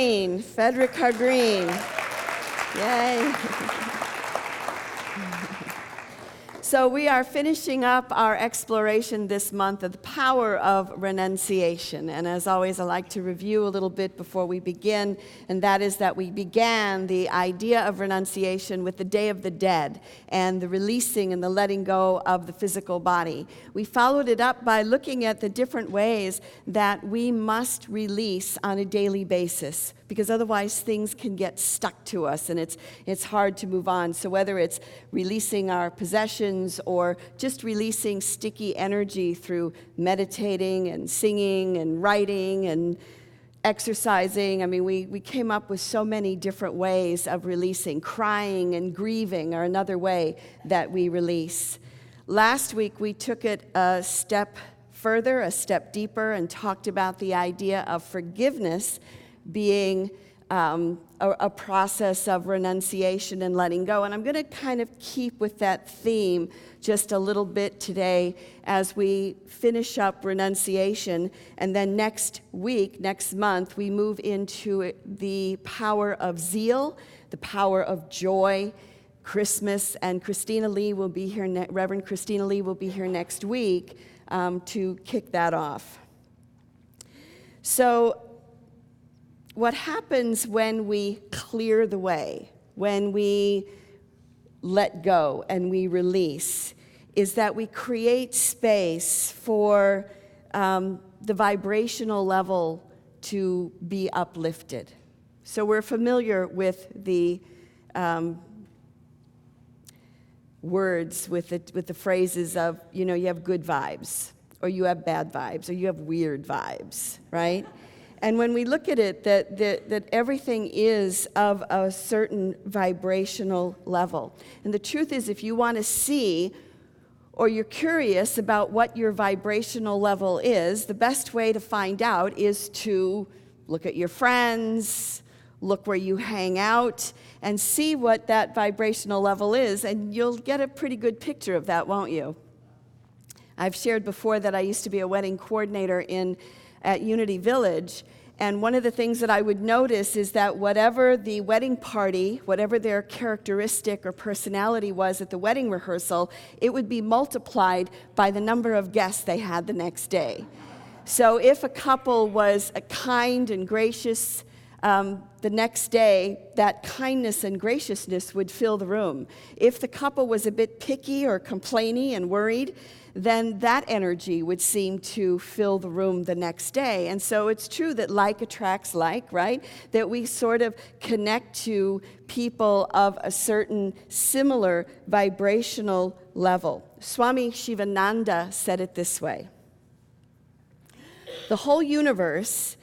Frederick Green. Yay. So we are finishing up our exploration this month of the power of renunciation. And as always, I like to review a little bit before we begin, and that is that we began the idea of renunciation with the Day of the Dead and the releasing and the letting go of the physical body. We followed it up by looking at the different ways that we must release on a daily basis, because otherwise things can get stuck to us and it's hard to move on. So whether it's releasing our possessions or just releasing sticky energy through meditating and singing and writing and exercising. I mean, we came up with so many different ways of releasing. Crying and grieving are another way that we release. Last week, we took it a step further, a step deeper, and talked about the idea of forgiveness being a process of renunciation and letting go. And I'm going to kind of keep with that theme just a little bit today as we finish up renunciation. And then next month, we move into the power of zeal, the power of joy, Christmas. And Christina Lee will be here, Reverend Christina Lee will be here next week to kick that off. So what happens when we clear the way, when we let go and we release, is that we create space for the vibrational level to be uplifted. So we're familiar with the words, with the phrases of, you have good vibes, or you have bad vibes, or you have weird vibes, right? And when we look at it, that everything is of a certain vibrational level. And the truth is, if you want to see, or you're curious about what your vibrational level is, the best way to find out is to look at your friends, look where you hang out, and see what that vibrational level is, and you'll get a pretty good picture of that, won't you? I've shared before that I used to be a wedding coordinator at Unity Village, and one of the things that I would notice is that whatever the wedding party, whatever their characteristic or personality was at the wedding rehearsal, it would be multiplied by the number of guests they had the next day. So if a couple was kind and gracious, the next day, that kindness and graciousness would fill the room. If the couple was a bit picky or complainy and worried, then that energy would seem to fill the room the next day. And so it's true that like attracts like, right? That we sort of connect to people of a certain similar vibrational level. Swami Shivananda said it this way: the whole universe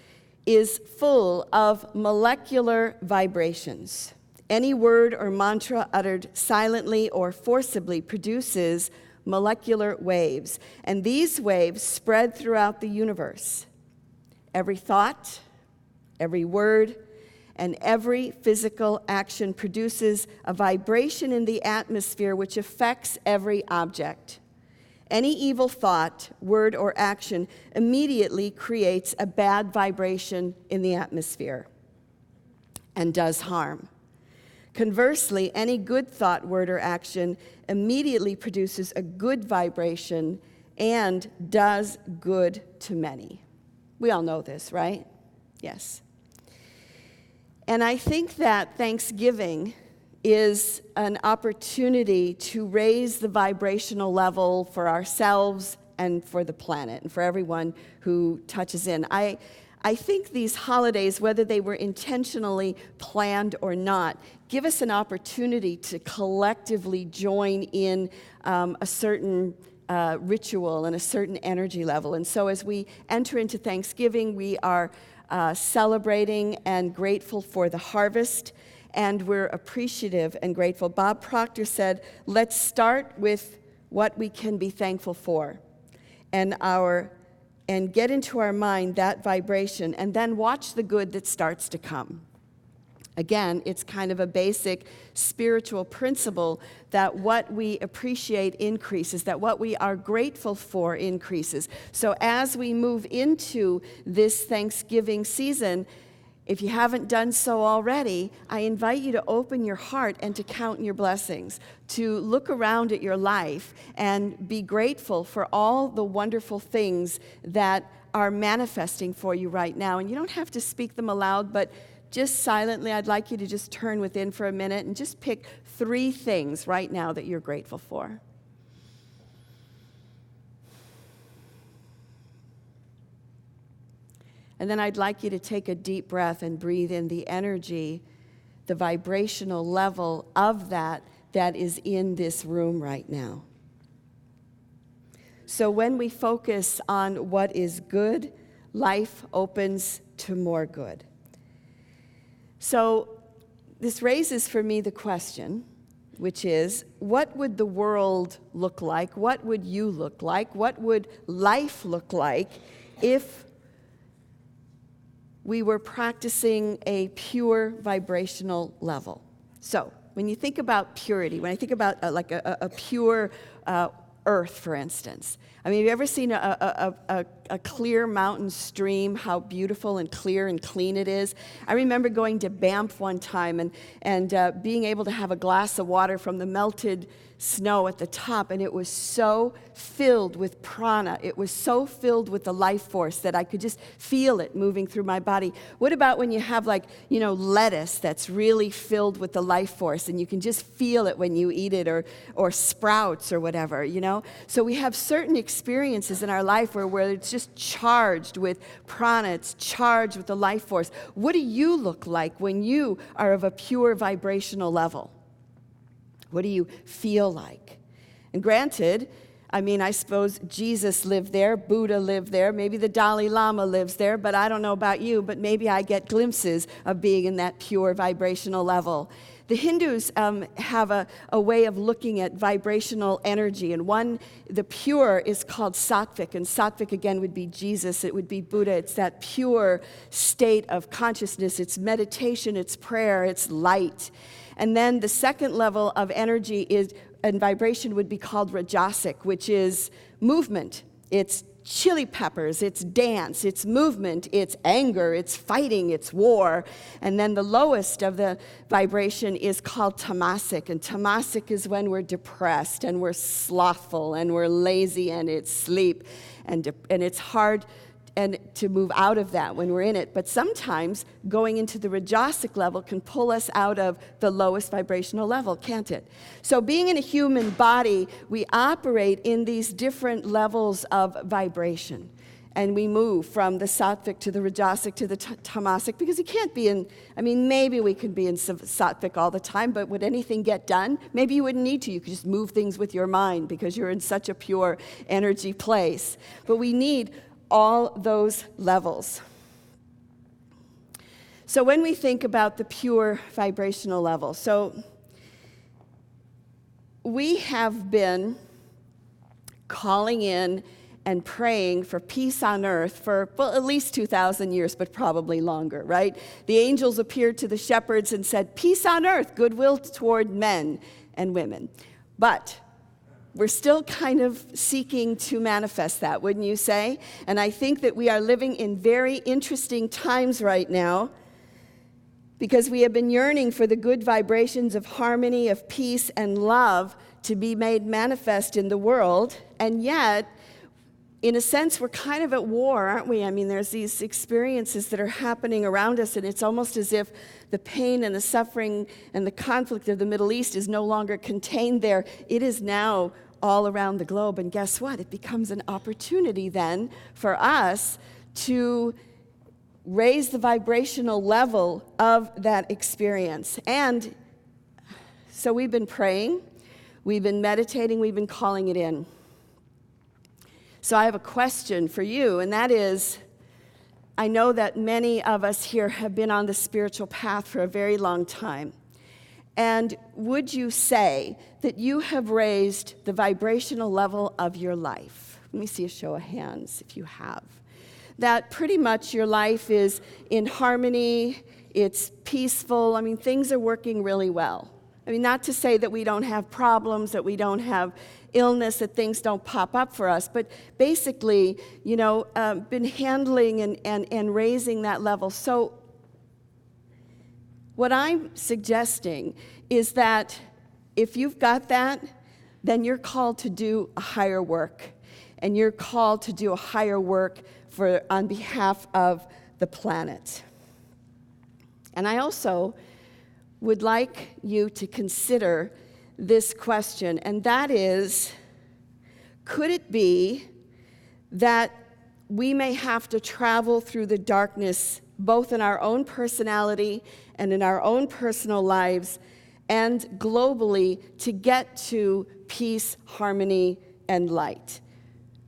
is full of molecular vibrations. Any word or mantra uttered silently or forcibly produces molecular waves, and these waves spread throughout the universe. Every thought, every word, and every physical action produces a vibration in the atmosphere which affects every object. Any evil thought, word, or action immediately creates a bad vibration in the atmosphere and does harm. Conversely, any good thought, word, or action immediately produces a good vibration and does good to many. We all know this, right? Yes. And I think that Thanksgiving is an opportunity to raise the vibrational level for ourselves and for the planet and for everyone who touches in. I think these holidays, whether they were intentionally planned or not, give us an opportunity to collectively join in a certain ritual and a certain energy level. And so as we enter into Thanksgiving, we are celebrating and grateful for the harvest, and we're appreciative and grateful. Bob Proctor said, let's start with what we can be thankful for and get into our mind that vibration, and then watch the good that starts to come. Again, it's kind of a basic spiritual principle that what we appreciate increases, that what we are grateful for increases. So as we move into this Thanksgiving season, If you haven't done so already, I invite you to open your heart and to count your blessings, to look around at your life and be grateful for all the wonderful things that are manifesting for you right now. And you don't have to speak them aloud, but just silently, I'd like you to just turn within for a minute and just pick 3 things right now that you're grateful for. And then I'd like you to take a deep breath and breathe in the energy, the vibrational level of that is in this room right now. So when we focus on what is good, life opens to more good. So this raises for me the question, which is, what would the world look like? What would you look like? What would life look like if we were practicing a pure vibrational level? So when you think about purity, when I think about like a pure earth, for instance, I mean, have you ever seen a clear mountain stream, how beautiful and clear and clean it is? I remember going to Banff one time and being able to have a glass of water from the melted snow at the top, and it was so filled with prana. It was so filled with the life force that I could just feel it moving through my body. What about when you have lettuce that's really filled with the life force and you can just feel it when you eat it, or sprouts or whatever, So we have certain experiences in our life where it's just charged with prana, it's charged with the life force. What do you look like when you are of a pure vibrational level? What do you feel like? And granted, I suppose Jesus lived there, Buddha lived there, maybe the Dalai Lama lives there, but I don't know about you, but maybe I get glimpses of being in that pure vibrational level. The Hindus have a way of looking at vibrational energy, and the pure is called sattvic, and sattvic again would be Jesus, it would be Buddha. It's that pure state of consciousness, it's meditation, it's prayer, it's light. And then the second level of energy and vibration would be called rajasic, which is movement. It's chili peppers, it's dance, it's movement, it's anger, it's fighting, it's war. And then the lowest of the vibration is called tamasic. And tamasic is when we're depressed and we're slothful and we're lazy and it's sleep. And it's hard and to move out of that when we're in it. But sometimes going into the rajasic level can pull us out of the lowest vibrational level, can't it? So being in a human body, we operate in these different levels of vibration. And we move from the sattvic to the rajasic to the tamasic, because you can't be maybe we could be in sattvic all the time, but would anything get done? Maybe you wouldn't need to. You could just move things with your mind because you're in such a pure energy place. But we need all those levels. So when we think about the pure vibrational level, so we have been calling in and praying for peace on earth for, at least 2,000 years, but probably longer, right? The angels appeared to the shepherds and said, peace on earth, goodwill toward men and women. But we're still kind of seeking to manifest that, wouldn't you say? And I think that we are living in very interesting times right now, because we have been yearning for the good vibrations of harmony, of peace, and love to be made manifest in the world. And yet, in a sense, we're kind of at war, aren't we? There's these experiences that are happening around us, and it's almost as if the pain and the suffering and the conflict of the Middle East is no longer contained there. It is now all around the globe. And guess what? It becomes an opportunity then for us to raise the vibrational level of that experience. And so we've been praying, we've been meditating, we've been calling it in. So I have a question for you, and that is, I know that many of us here have been on the spiritual path for a very long time. And would you say that you have raised the vibrational level of your life? Let me see a show of hands if you have. That pretty much your life is in harmony, it's peaceful, things are working really well. Not to say that we don't have problems, that we don't have illness, that things don't pop up for us, but basically, been handling and raising that level. So What I'm suggesting is that if you've got that, then you're called to do a higher work. And you're called to do a higher work on behalf of the planet. And I also would like you to consider this question, and that is, could it be that we may have to travel through the darkness both in our own personality and in our own personal lives and globally to get to peace, harmony, and light?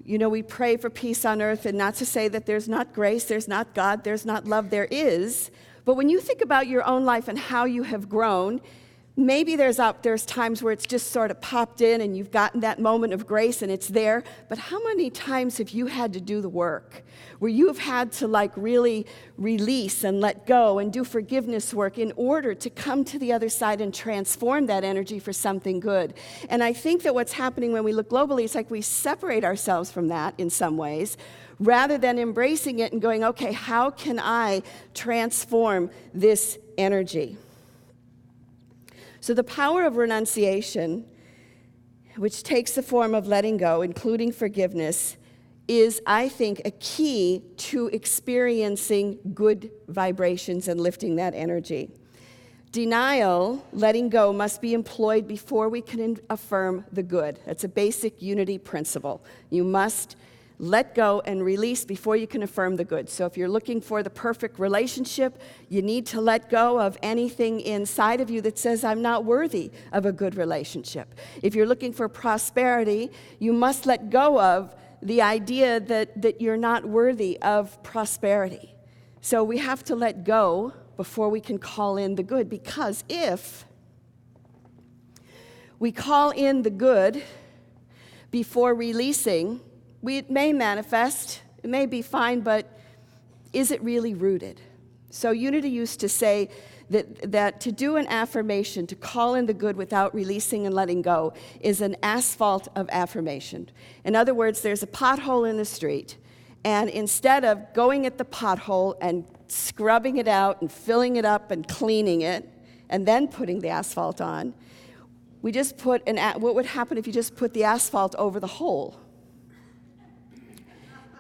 You know, we pray for peace on earth, and not to say that there's not grace, there's not God, there's not love, there is. But when you think about your own life and how you have grown, maybe there's times where it's just sort of popped in and you've gotten that moment of grace and it's there. But how many times have you had to do the work where you have had to really release and let go and do forgiveness work in order to come to the other side and transform that energy for something good? And I think that what's happening when we look globally, it's like we separate ourselves from that in some ways, rather than embracing it and going, okay, how can I transform this energy? So the power of renunciation, which takes the form of letting go, including forgiveness, is, I think, a key to experiencing good vibrations and lifting that energy. Denial, letting go, must be employed before we can affirm the good. That's a basic unity principle. You must let go and release before you can affirm the good. So if you're looking for the perfect relationship, you need to let go of anything inside of you that says, I'm not worthy of a good relationship. If you're looking for prosperity, you must let go of the idea that you're not worthy of prosperity. So we have to let go before we can call in the good, because if we call in the good before releasing, it may manifest, it may be fine, but is it really rooted? So Unity used to say that to do an affirmation, to call in the good without releasing and letting go, is an asphalt of affirmation. In other words, there's a pothole in the street, and instead of going at the pothole and scrubbing it out and filling it up and cleaning it, and then putting the asphalt on, we just put what would happen if you just put the asphalt over the hole?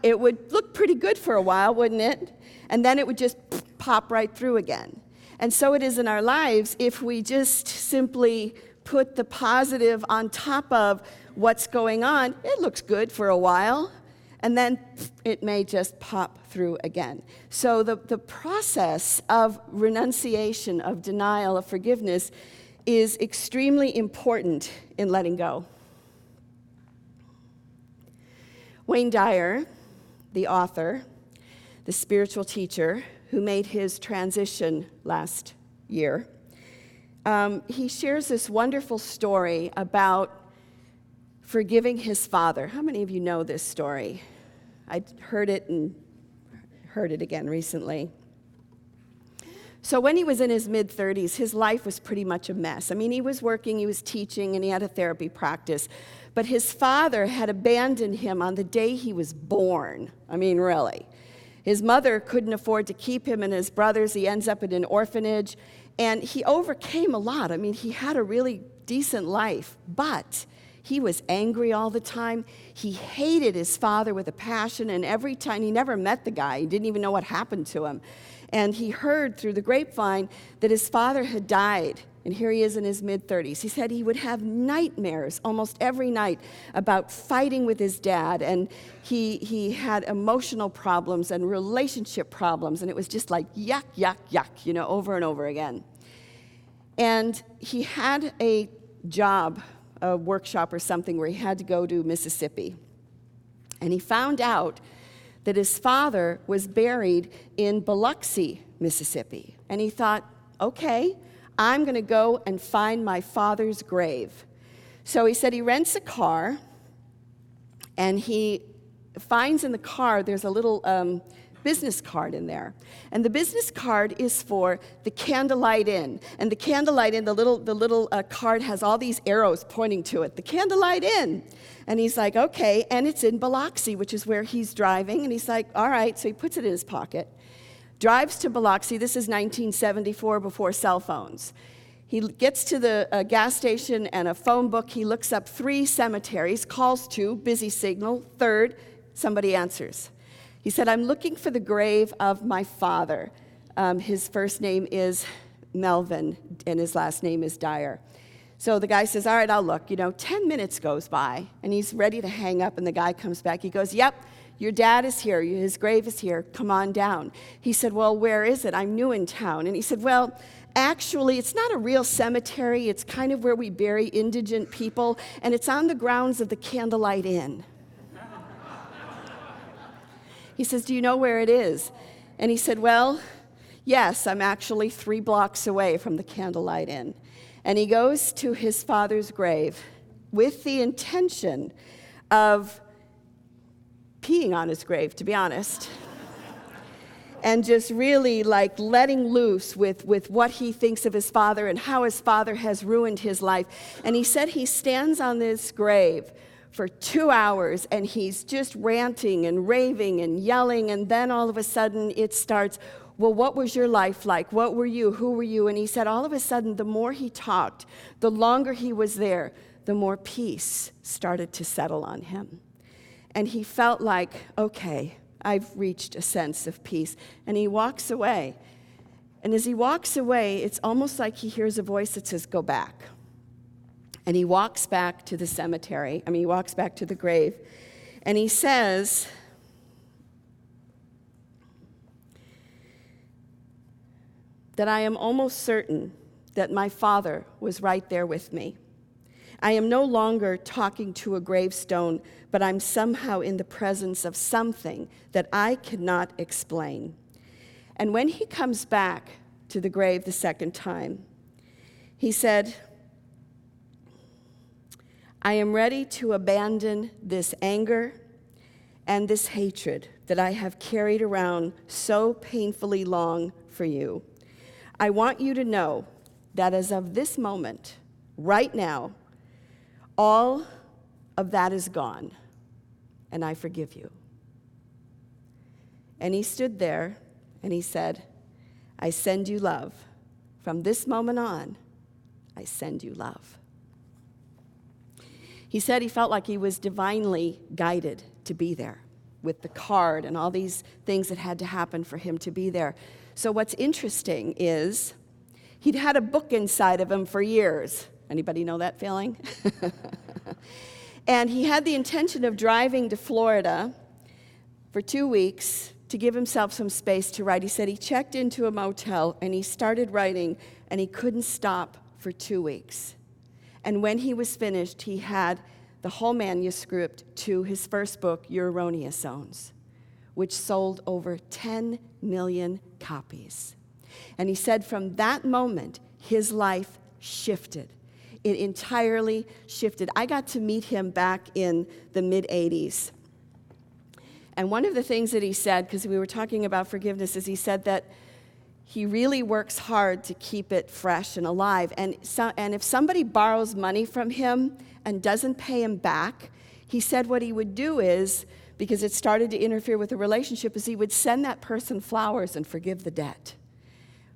It would look pretty good for a while, wouldn't it? And then it would just pop right through again. And so it is in our lives. If we just simply put the positive on top of what's going on, it looks good for a while, and then it may just pop through again. So the process of renunciation, of denial, of forgiveness is extremely important in letting go. Wayne Dyer, the author, the spiritual teacher who made his transition last year, he shares this wonderful story about forgiving his father. How many of you know this story? I heard it and heard it again recently. So when he was in his mid-30s, his life was pretty much a mess. I mean, he was working, he was teaching, and he had a therapy practice. But his father had abandoned him on the day he was born. I mean, really. His mother couldn't afford to keep him and his brothers. He ends up in an orphanage. And he overcame a lot. I mean, he had a really decent life. But he was angry all the time. He hated his father with a passion. And every time, he never met the guy. He didn't even know what happened to him. And he heard through the grapevine that his father had died. And here he is in his mid-30s. He said he would have nightmares almost every night about fighting with his dad. And he had emotional problems and relationship problems. And it was just like yuck, yuck, yuck, over and over again. And he had a job, a workshop or something, where he had to go to Mississippi. And he found out that his father was buried in Biloxi, Mississippi. And he thought, okay, I'm going to go and find my father's grave. So he said he rents a car, and he finds in the car there's a little business card in there. And the business card is for the Candlelight Inn. And the Candlelight Inn, the little card has all these arrows pointing to it. The Candlelight Inn. And he's like, okay, and it's in Biloxi, which is where he's driving. And he's like, all right, so he puts it in his pocket. drives to Biloxi. This is 1974, before cell phones. He gets to the gas station and a phone book. He looks up 3 cemeteries, calls 2, busy signal. 3rd, somebody answers. He said, I'm looking for the grave of my father. His first name is Melvin, and his last name is Dyer. So the guy says, all right, I'll look. 10 minutes goes by, and he's ready to hang up, and the guy comes back. He goes, yep, your dad is here. His grave is here. Come on down. He said, well, where is it? I'm new in town. And he said, well, actually, it's not a real cemetery. It's kind of where we bury indigent people, and it's on the grounds of the Candlelight Inn. He says, do you know where it is? And he said, well, yes, I'm actually 3 blocks away from the Candlelight Inn. And he goes to his father's grave with the intention of peeing on his grave, to be honest, and just really like letting loose with what he thinks of his father and how his father has ruined his life. And he said he stands on this grave for 2 hours, and he's just ranting and raving and yelling, and then all of a sudden it starts, well, what was your life like? What were you? Who were you? And he said all of a sudden, the more he talked, the longer he was there, the more peace started to settle on him. And he felt like, okay, I've reached a sense of peace. And he walks away. And as he walks away, it's almost like he hears a voice that says, go back. And he walks back to the cemetery. He walks back to the grave. And he says, that I am almost certain that my father was right there with me. I am no longer talking to a gravestone, but I'm somehow in the presence of something that I cannot explain. And when he comes back to the grave the second time, he said, I am ready to abandon this anger and this hatred that I have carried around so painfully long for you. I want you to know that as of this moment, right now, all of that is gone, and I forgive you. And he stood there, and he said, I send you love. From this moment on, I send you love. He said he felt like he was divinely guided to be there with the card and all these things that had to happen for him to be there. So what's interesting is he'd had a book inside of him for years. Anybody know that feeling? And he had the intention of driving to Florida for 2 weeks to give himself some space to write. He said he checked into a motel and he started writing, and he couldn't stop for 2 weeks. And when he was finished, he had the whole manuscript to his first book, Your Erroneous Zones, which sold over 10 million copies. And he said from that moment, his life shifted. It entirely shifted. I got to meet him back in the mid-'80s. And one of the things that he said, because we were talking about forgiveness, is he said that he really works hard to keep it fresh and alive. And if somebody borrows money from him and doesn't pay him back, he said what he would do is, because it started to interfere with the relationship, is he would send that person flowers and forgive the debt,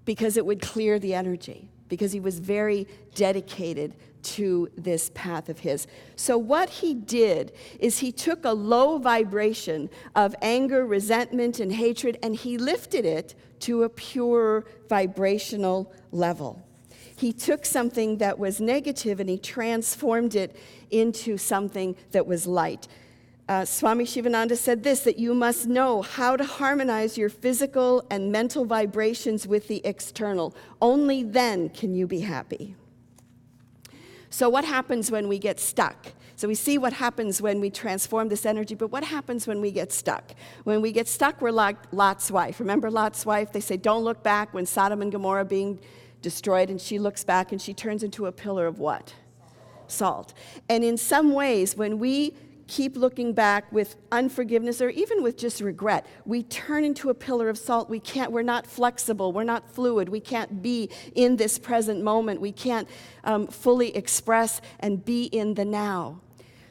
because it would clear the energy, because he was very dedicated to this path of his. So what he did is he took a low vibration of anger, resentment, and hatred, and he lifted it to a pure vibrational level. He took something that was negative and he transformed it into something that was light. Swami Shivananda said this, that you must know how to harmonize your physical and mental vibrations with the external. Only then can you be happy. So what happens when we get stuck? So we see what happens when we transform this energy, but what happens when we get stuck? When we get stuck, we're like Lot's wife. Remember Lot's wife? They say, don't look back when Sodom and Gomorrah being destroyed, and she looks back and she turns into a pillar of what? Salt. And in some ways, when we keep looking back with unforgiveness or even with just regret, we turn into a pillar of salt. We're not flexible, we're not fluid, we can't be in this present moment, we can't fully express and be in the now.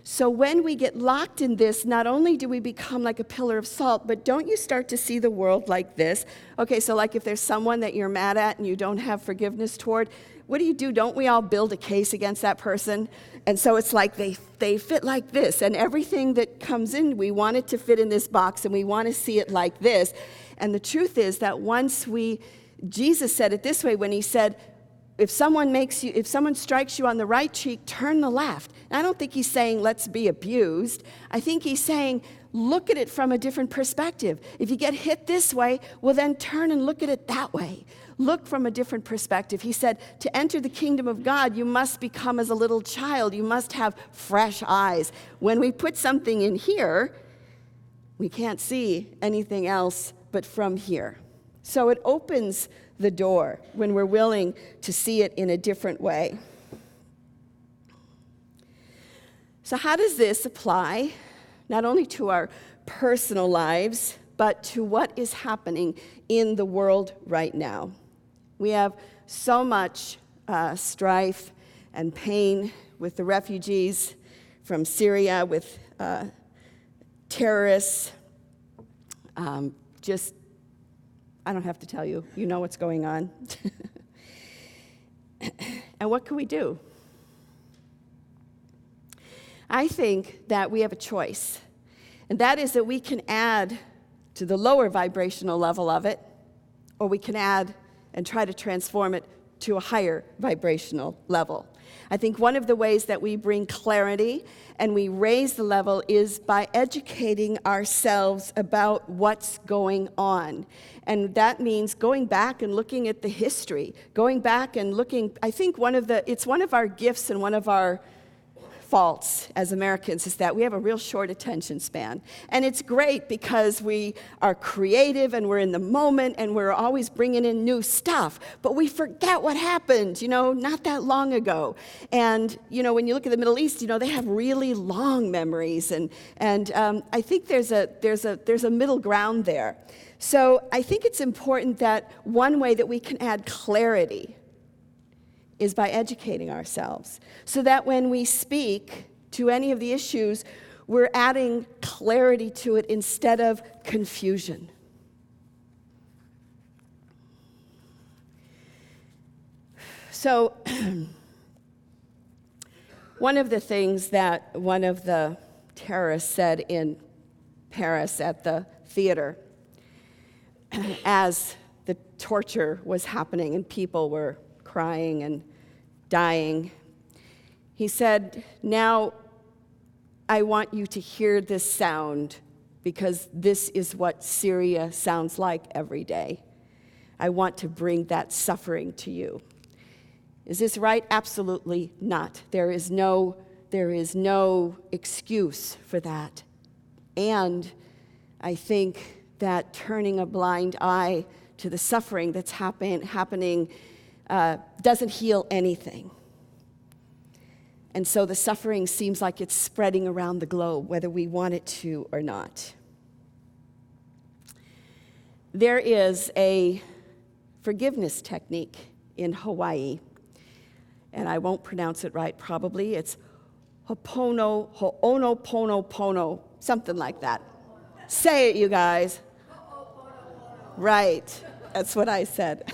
So when we get locked in this, not only do we become like a pillar of salt, but don't you start to see the world like this? Okay, so like if there's someone that you're mad at and you don't have forgiveness toward, what do? Don't we all build a case against that person? And so it's like they fit like this, and everything that comes in, we want it to fit in this box, and we want to see it like this. And the truth is that Jesus said it this way when he said, if someone strikes you on the right cheek, turn the left. And I don't think he's saying, let's be abused. I think he's saying, look at it from a different perspective. If you get hit this way, well, then turn and look at it that way. Look from a different perspective. He said, to enter the kingdom of God, you must become as a little child. You must have fresh eyes. When we put something in here, we can't see anything else but from here. So it opens the door when we're willing to see it in a different way. So how does this apply not only to our personal lives, but to what is happening in the world right now? We have so much strife and pain with the refugees from Syria, with terrorists, I don't have to tell you. You know what's going on. And what can we do? I think that we have a choice. And that is that we can add to the lower vibrational level of it, or we can add and try to transform it to a higher vibrational level. I think one of the ways that we bring clarity and we raise the level is by educating ourselves about what's going on. And that means going back and looking at the history, going back and looking. I think it's one of our gifts and one of our faults as Americans is that we have a real short attention span. And it's great because we are creative and we're in the moment and we're always bringing in new stuff. But we forget what happened, not that long ago. And, when you look at the Middle East, they have really long memories. And I think there's a middle ground there. So I think it's important that one way that we can add clarity is by educating ourselves, so that when we speak to any of the issues, we're adding clarity to it instead of confusion. So one of the things that one of the terrorists said in Paris at the theater as the torture was happening and people were crying and dying, he said, "Now I want you to hear this sound because this is what Syria sounds like every day. I want to bring that suffering to you." Is this right? Absolutely not. There is no excuse for that. And I think that turning a blind eye to the suffering that's happening doesn't heal anything. And so the suffering seems like it's spreading around the globe, whether we want it to or not. There is a forgiveness technique in Hawaii, and I won't pronounce it right probably. It's ho'onoponopono, something like that. Say it, you guys. Right. That's what I said.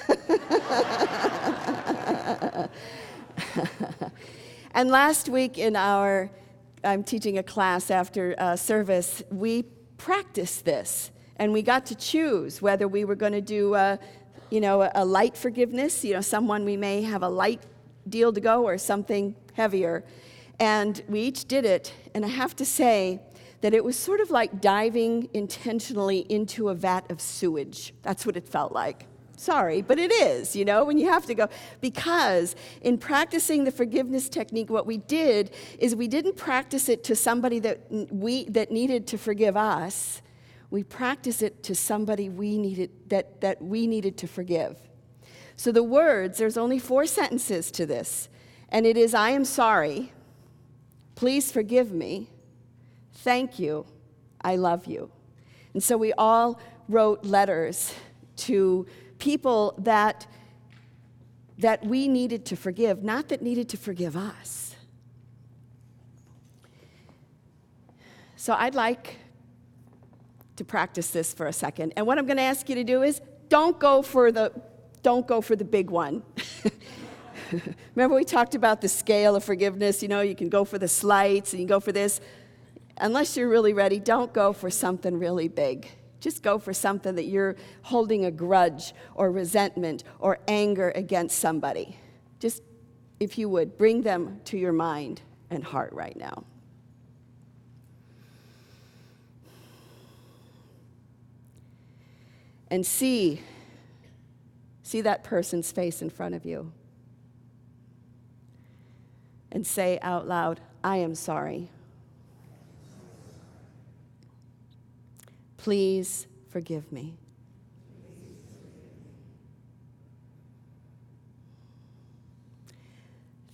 And last week I'm teaching a class after service, we practiced this. And we got to choose whether we were going to do a light forgiveness, someone we may have a light deal to go, or something heavier. And we each did it. And I have to say that it was sort of like diving intentionally into a vat of sewage. That's what it felt like. Sorry, but it is, when you have to go. Because in practicing the forgiveness technique, what we did is we didn't practice it to somebody that needed to forgive us. We practiced it to somebody we needed to forgive. So the words, there's only 4 sentences to this. And it is, I am sorry. Please forgive me. Thank you. I love you. And so we all wrote letters to people that we needed to forgive, not that needed to forgive us. So I'd like to practice this for a second. And what I'm going to ask you to do is don't go for the big one. Remember we talked about the scale of forgiveness, you can go for the slights and you go for this. Unless you're really ready, don't go for something really big. Just go for something that you're holding a grudge or resentment or anger against somebody. Just, if you would, bring them to your mind and heart right now. And see that person's face in front of you. And say out loud, I am sorry. Please forgive me.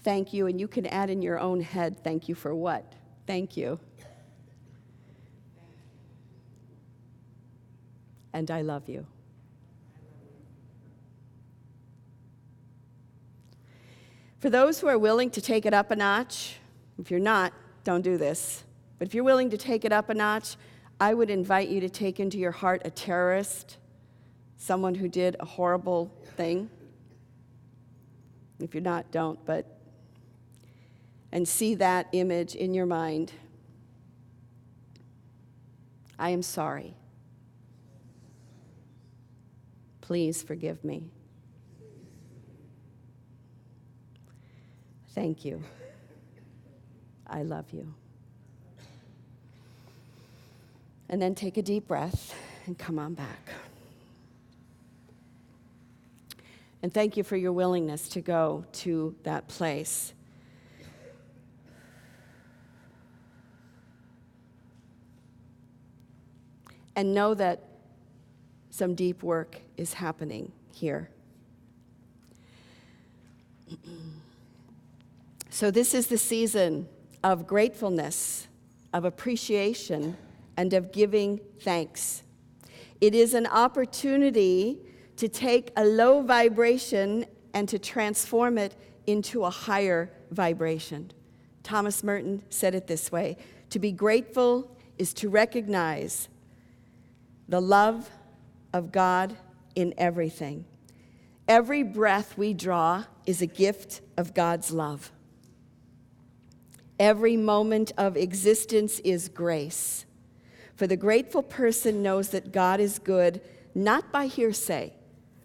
Thank you, and you can add in your own head, thank you for what? Thank you. And I love you. For those who are willing to take it up a notch, if you're not, don't do this. But if you're willing to take it up a notch, I would invite you to take into your heart a terrorist, someone who did a horrible thing. If you're not, don't, and see that image in your mind. I am sorry. Please forgive me. Thank you. I love you. And then take a deep breath and come on back. And thank you for your willingness to go to that place. And know that some deep work is happening here. So this is the season of gratefulness, of appreciation, and of giving thanks. It is an opportunity to take a low vibration and to transform it into a higher vibration. Thomas Merton said it this way: to be grateful is to recognize the love of God in everything. Every breath we draw is a gift of God's love. Every moment of existence is grace. For the grateful person knows that God is good, not by hearsay,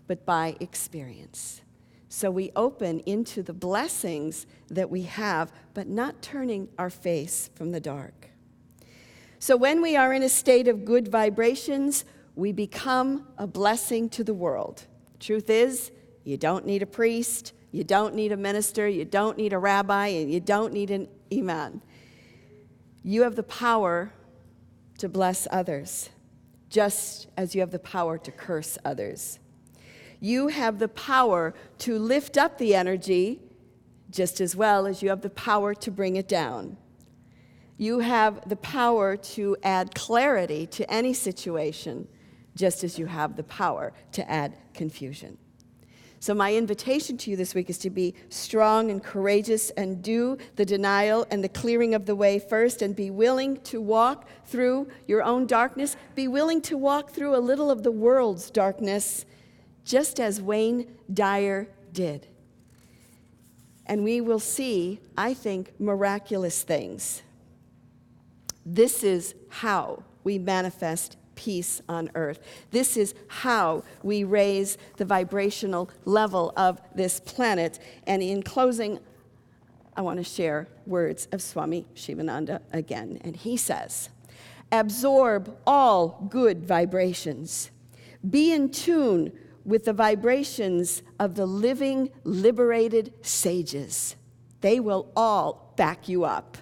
but by experience. So we open into the blessings that we have, but not turning our face from the dark. So when we are in a state of good vibrations, we become a blessing to the world. Truth is, you don't need a priest, you don't need a minister, you don't need a rabbi, and you don't need an imam. You have the power to bless others, just as you have the power to curse others. You have the power to lift up the energy, just as well as you have the power to bring it down. You have the power to add clarity to any situation, just as you have the power to add confusion. So my invitation to you this week is to be strong and courageous and do the denial and the clearing of the way first, and be willing to walk through your own darkness. Be willing to walk through a little of the world's darkness, just as Wayne Dyer did. And we will see, I think, miraculous things. This is how we manifest peace on earth. This is how we raise the vibrational level of this planet. And in closing, I want to share words of Swami Shivananda again. And he says, absorb all good vibrations. Be in tune with the vibrations of the living, liberated sages. They will all back you up.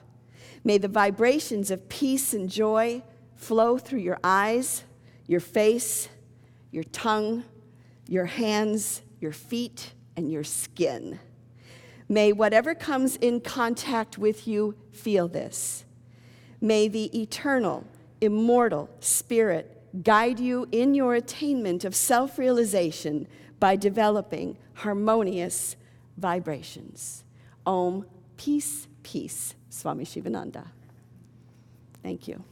May the vibrations of peace and joy flow through your eyes, your face, your tongue, your hands, your feet, and your skin. May whatever comes in contact with you feel this. May the eternal, immortal Spirit guide you in your attainment of self-realization by developing harmonious vibrations. Om, peace, peace, Swami Shivananda. Thank you.